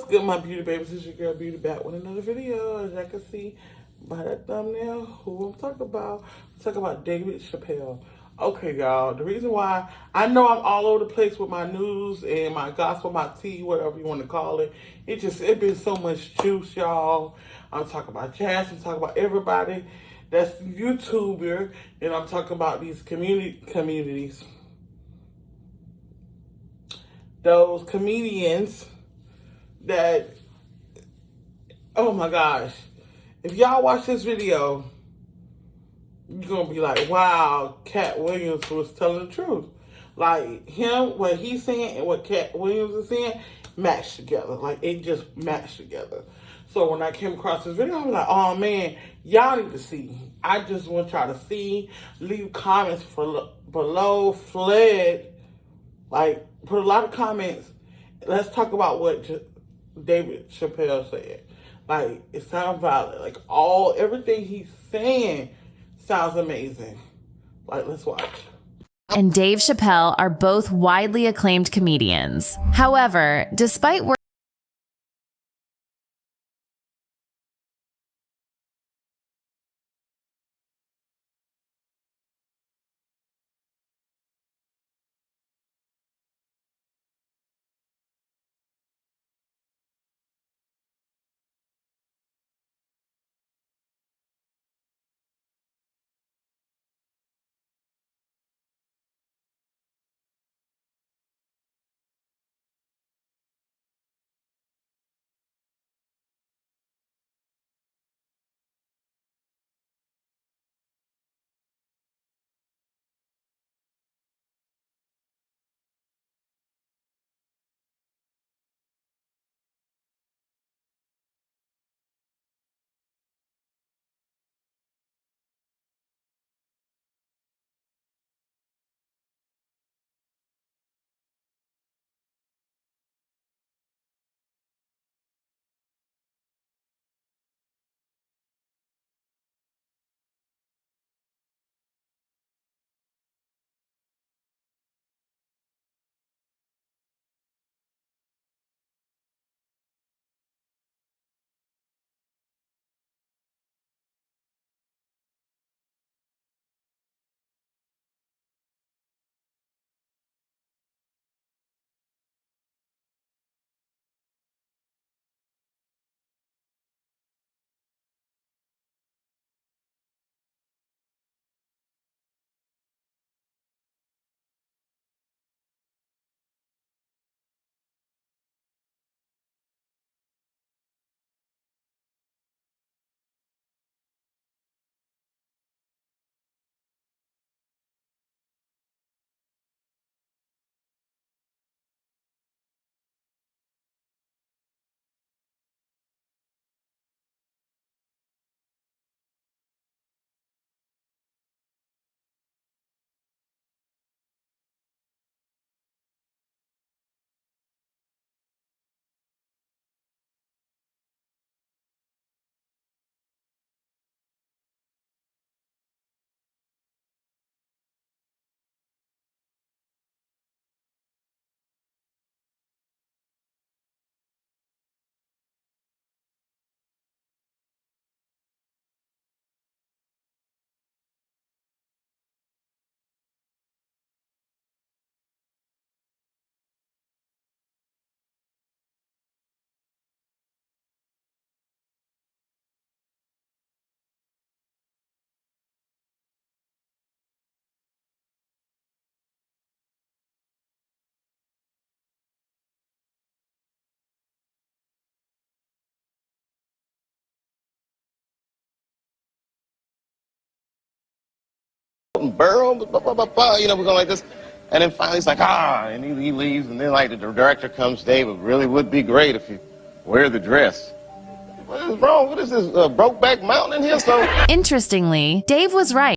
What's good, my beauty babies? It's your girl Beauty back with another video. As you can see by that thumbnail, who I'm talking about? I'm talking about David Chappelle. Okay, y'all. The reason why I know I'm all over the place with my news and my gospel, my tea, whatever you want to call it. It been so much juice, y'all. I'm talking about Jazz. I'm talking about everybody that's YouTuber, and I'm talking about these communities, those comedians that, oh my gosh, if y'all watch this video, you're gonna be like, wow, Cat Williams was telling the truth. Like him, what he's saying and what Cat Williams is saying matched together. Like it just matched together. So when I came across this video, I was like, oh man, y'all need to see. I just want y'all to see. Leave comments below, fled. Like, put a lot of comments. Let's talk about what David Chappelle said. Like, it sounds valid. Like, everything he's saying sounds amazing. Like, let's watch. And Dave Chappelle are both widely acclaimed comedians. However, despite Burrow, blah, blah, blah, blah, we're going like this. And then finally he's like, and he leaves. And then like the director comes, Dave, it really would be great if you wear the dress. What is wrong? What is this, Brokeback Mountain in here? So interestingly, Dave was right.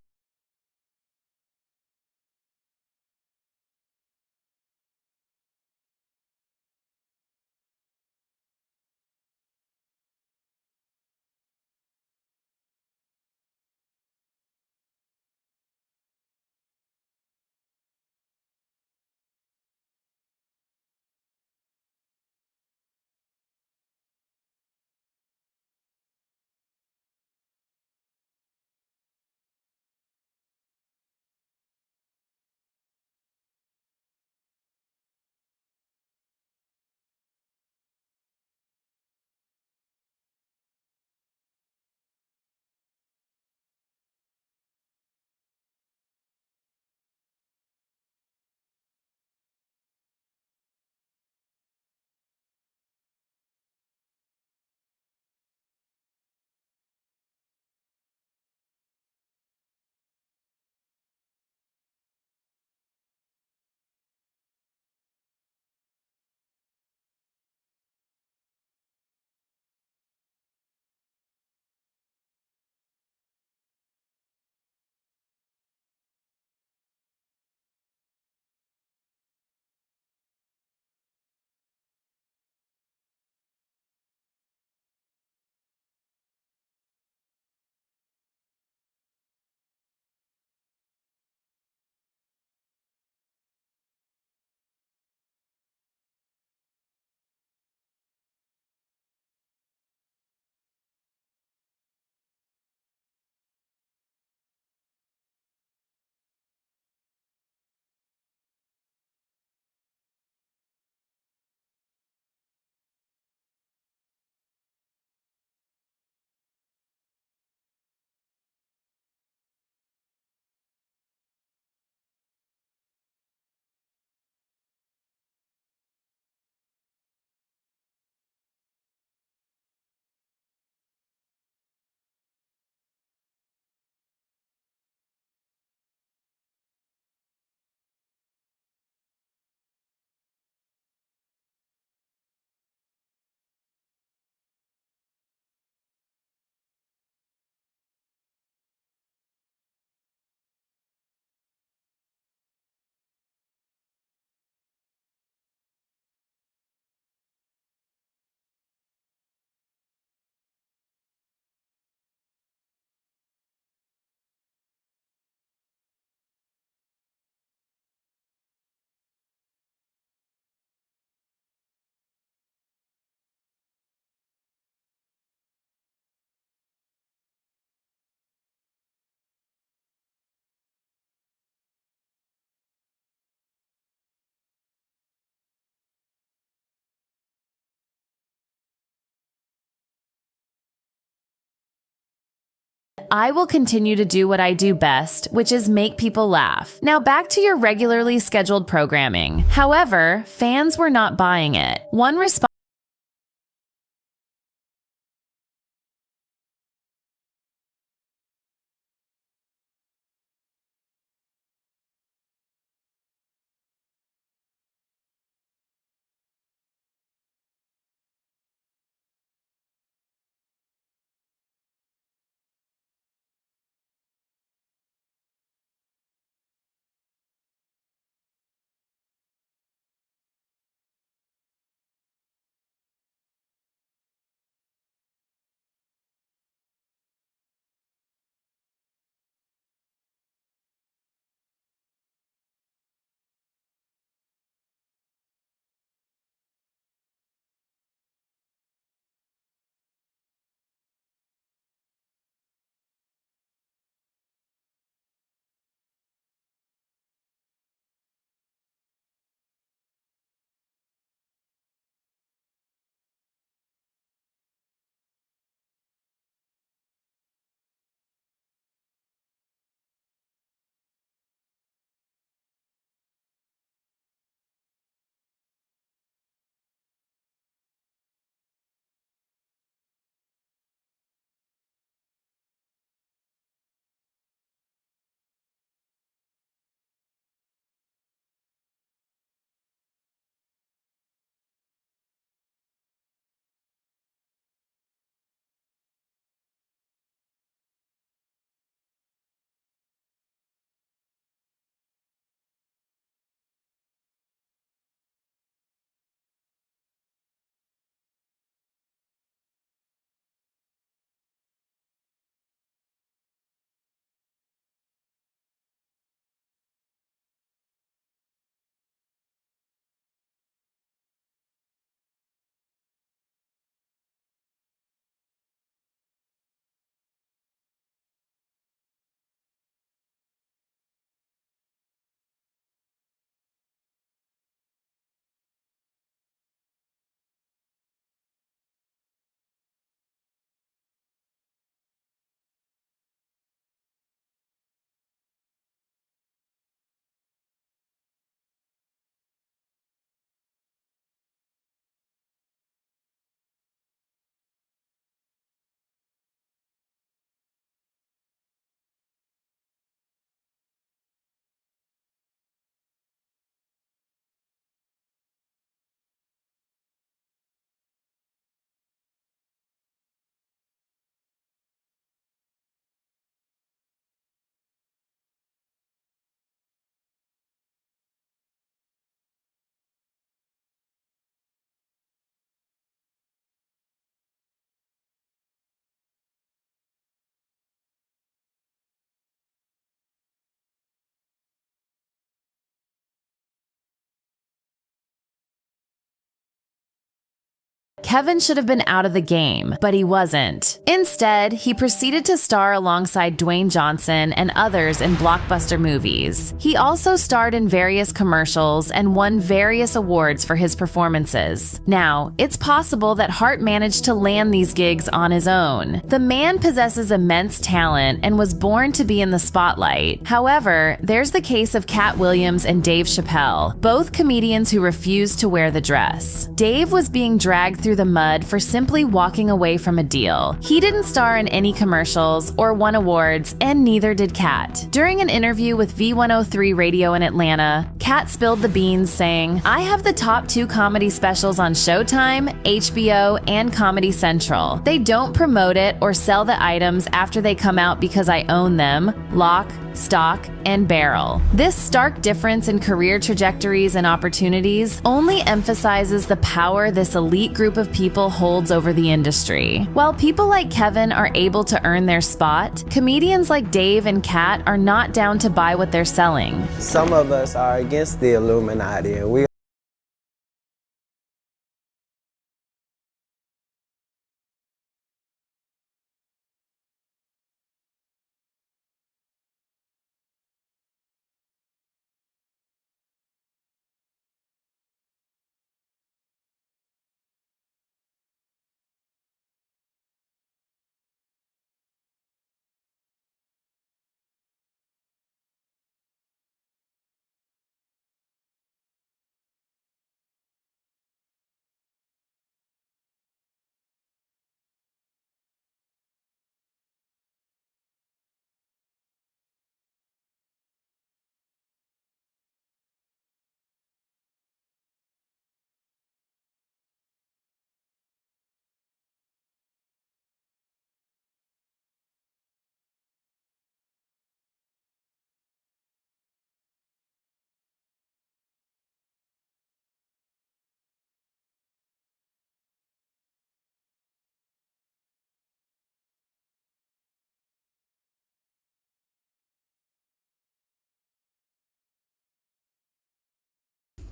I will continue to do what I do best, which is make people laugh. Now back to your regularly scheduled programming. However, fans were not buying it. One response Kevin should have been out of the game, but he wasn't. Instead, he proceeded to star alongside Dwayne Johnson and others in blockbuster movies. He also starred in various commercials and won various awards for his performances. Now, it's possible that Hart managed to land these gigs on his own. The man possesses immense talent and was born to be in the spotlight. However, there's the case of Cat Williams and Dave Chappelle, both comedians who refused to wear the dress. Dave was being dragged through the mud for simply walking away from a deal. He didn't star in any commercials or won awards, and neither did Cat. During an interview with V103 Radio in Atlanta, Cat spilled the beans saying, "I have the top 2 comedy specials on Showtime, HBO, and Comedy Central. They don't promote it or sell the items after they come out because I own them, lock, stock, and barrel." This stark difference in career trajectories and opportunities only emphasizes the power this elite group of people holds over the industry. While people like Kevin are able to earn their spot, comedians like Dave and Kat are not down to buy what they're selling. Some of us are against the Illuminati, and we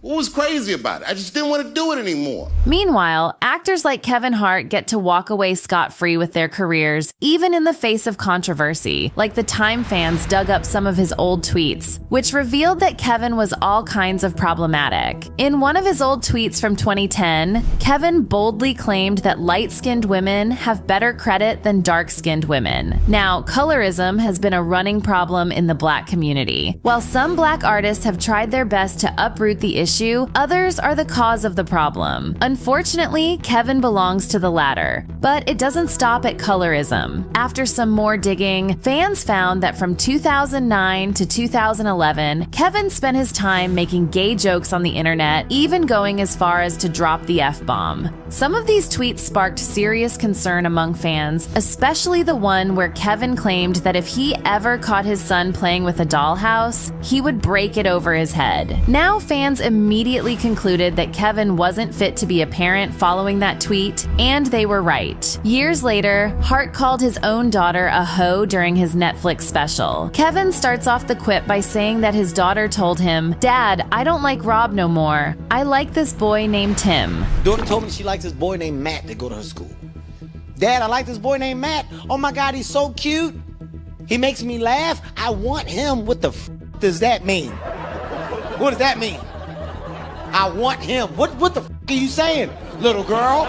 What was crazy about it? I just didn't want to do it anymore. Meanwhile, actors like Kevin Hart get to walk away scot-free with their careers, even in the face of controversy, like the Time fans dug up some of his old tweets, which revealed that Kevin was all kinds of problematic. In one of his old tweets from 2010, Kevin boldly claimed that light-skinned women have better credit than dark-skinned women. Now, colorism has been a running problem in the Black community. While some Black artists have tried their best to uproot the issue, others are the cause of the problem. Unfortunately, Kevin belongs to the latter, but it doesn't stop at colorism. After some more digging, fans found that from 2009 to 2011, Kevin spent his time making gay jokes on the internet, even going as far as to drop the F-bomb. Some of these tweets sparked serious concern among fans, especially the one where Kevin claimed that if he ever caught his son playing with a dollhouse, he would break it over his head. Now fans immediately concluded that Kevin wasn't fit to be a parent following that tweet, and they were right. Years later, Hart called his own daughter a hoe during his Netflix special. Kevin starts off the quip by saying that his daughter told him, "Dad, I don't like Rob no more. I like this boy named Tim." Daughter told me she likes this boy named Matt to go to her school. Dad, I like this boy named Matt. Oh my God, he's so cute. He makes me laugh. I want him. What the f does that mean? What does that mean? I want him. What the f are you saying, little girl?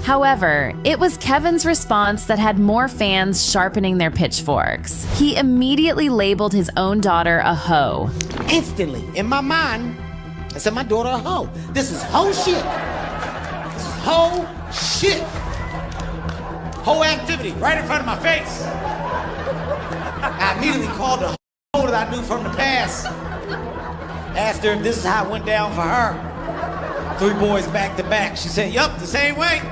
However, it was Kevin's response that had more fans sharpening their pitchforks. He immediately labeled his own daughter a hoe. Instantly, in my mind, I said, my daughter a hoe. This is hoe shit. This is hoe shit. Hoe activity right in front of my face. I immediately called the hoe that I knew from the past. Asked her if this is how it went down for her. 3 boys back to back. She said, yup, the same way.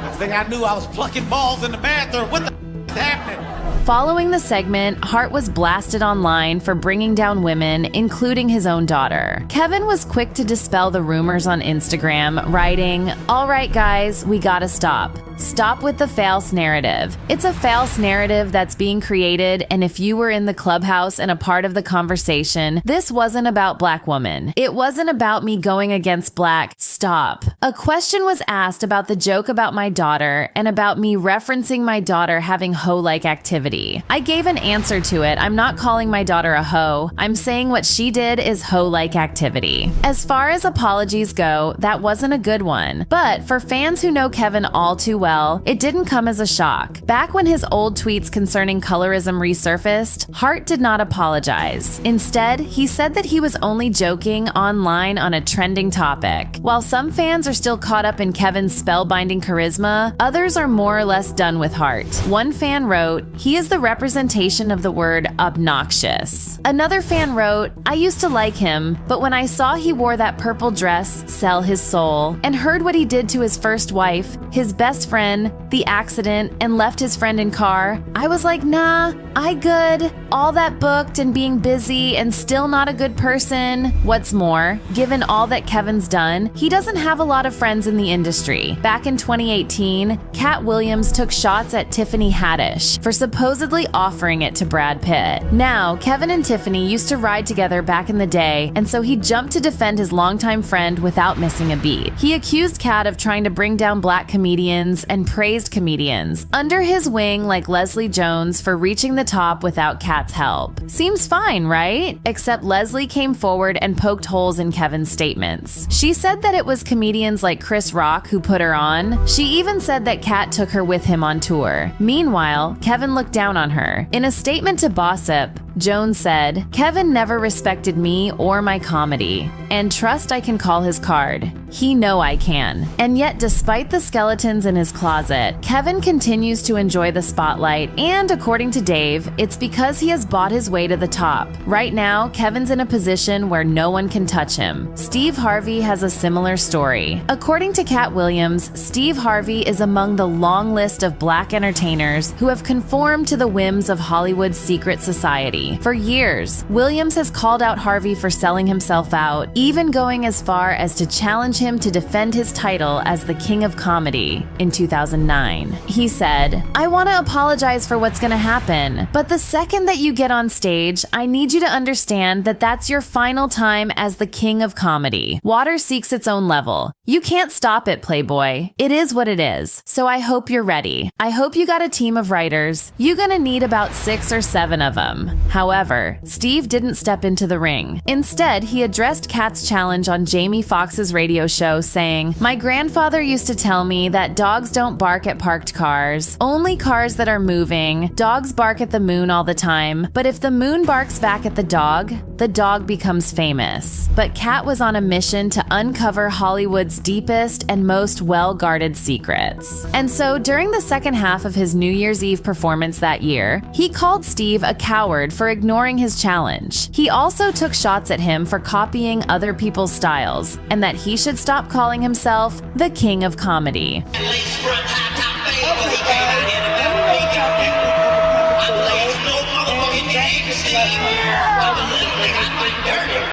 Next thing I knew, I was plucking balls in the bathroom. What the is happening? Following the segment, Hart was blasted online for bringing down women, including his own daughter. Kevin was quick to dispel the rumors on Instagram, writing, "All right, guys, we gotta stop. Stop with the false narrative. It's a false narrative that's being created, and if you were in the clubhouse and a part of the conversation, this wasn't about Black women. It wasn't about me going against Black. Stop." A question was asked about the joke about my daughter and about me referencing my daughter having hoe-like activity. I gave an answer to it. I'm not calling my daughter a hoe. I'm saying what she did is hoe-like activity. As far as apologies go, that wasn't a good one. But for fans who know Kevin all too well, it didn't come as a shock. Back when his old tweets concerning colorism resurfaced, Hart did not apologize. Instead, he said that he was only joking online on a trending topic. While some fans are still caught up in Kevin's spellbinding charisma, others are more or less done with Hart. One fan wrote, "He is the representation of the word obnoxious." Another fan wrote, "I used to like him, but when I saw he wore that purple dress, sell his soul, and heard what he did to his first wife, his best friend, the accident, and left his friend in car, I was like, nah, I good. All that booked and being busy and still not a good person. What's more, given all that Kevin's done, he doesn't have a lot of friends in the industry." Back in 2018, Cat Williams took shots at Tiffany Haddish for supposedly offering it to Brad Pitt. Now, Kevin and Tiffany used to ride together back in the day, and so he jumped to defend his longtime friend without missing a beat. He accused Cat of trying to bring down Black comedians and praised comedians under his wing like Leslie Jones for reaching the top without Cat's help. Seems fine, right? Except Leslie came forward and poked holes in Kevin's statements. She said that it was comedians like Chris Rock who put her on. She even said that Cat took her with him on tour. Meanwhile, Kevin looked down on her. In a statement to Bossip, Jones said, "Kevin never respected me or my comedy, and trust I can call his card. He know I can." And yet, despite the skeletons in his closet, Kevin continues to enjoy the spotlight, and according to Dave, it's because he has bought his way to the top. Right now, Kevin's in a position where no one can touch him. Steve Harvey has a similar story. According to Cat Williams, Steve Harvey is among the long list of Black entertainers who have conformed to the whims of Hollywood's secret society. For years, Williams has called out Harvey for selling himself out, even going as far as to challenge him to defend his title as the King of Comedy in 2009. He said, "I want to apologize for what's going to happen, but the second that you get on stage, I need you to understand that that's your final time as the King of Comedy. Water seeks its own level. You can't stop it, Playboy. It is what it is. So I hope you're ready. I hope you got a team of writers. You're gonna need about 6 or 7 of them." However, Steve didn't step into the ring. Instead, he addressed Cat's challenge on Jamie Foxx's radio show, saying, "My grandfather used to tell me that dogs don't bark at parked cars, only cars that are moving. Dogs bark at the moon all the time, but if the moon barks back at the dog becomes famous." But Cat was on a mission to uncover Hollywood's deepest and most well-guarded secrets. And so during the second half of his New Year's Eve performance that year, he called Steve a coward for ignoring his challenge. He also took shots at him for copying other people's styles, and that he should stop calling himself the King of Comedy.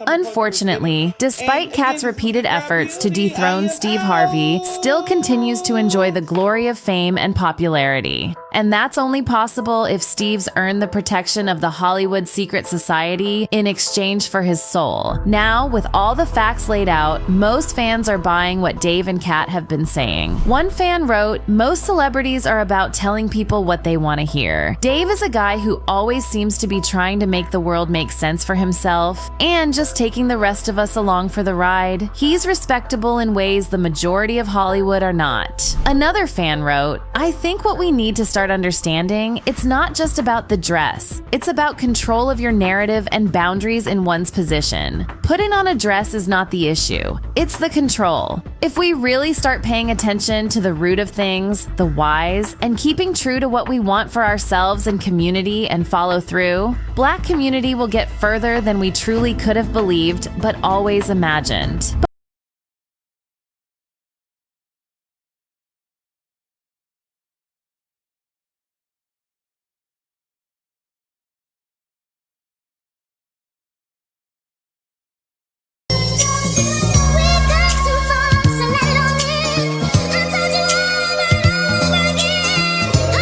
Unfortunately, despite Cat's repeated efforts to dethrone Steve Harvey, still continues to enjoy the glory of fame and popularity. And that's only possible if Steve's earned the protection of the Hollywood secret society in exchange for his soul. Now, with all the facts laid out, most fans are buying what Dave and Cat have been saying. One fan wrote, "Most celebrities are about telling people what they want to hear. Dave is a guy who always seems to be trying to make the world make sense for himself and just taking the rest of us along for the ride. He's respectable in ways the majority of Hollywood are not." Another fan wrote, "I think what we need to start understanding, it's not just about the dress. It's about control of your narrative and boundaries in one's position. Putting on a dress is not the issue. It's the control. If we really start paying attention to the root of things, the whys, and keeping true to what we want for ourselves and community and follow through, Black community will get further than we truly could have believed but always imagined."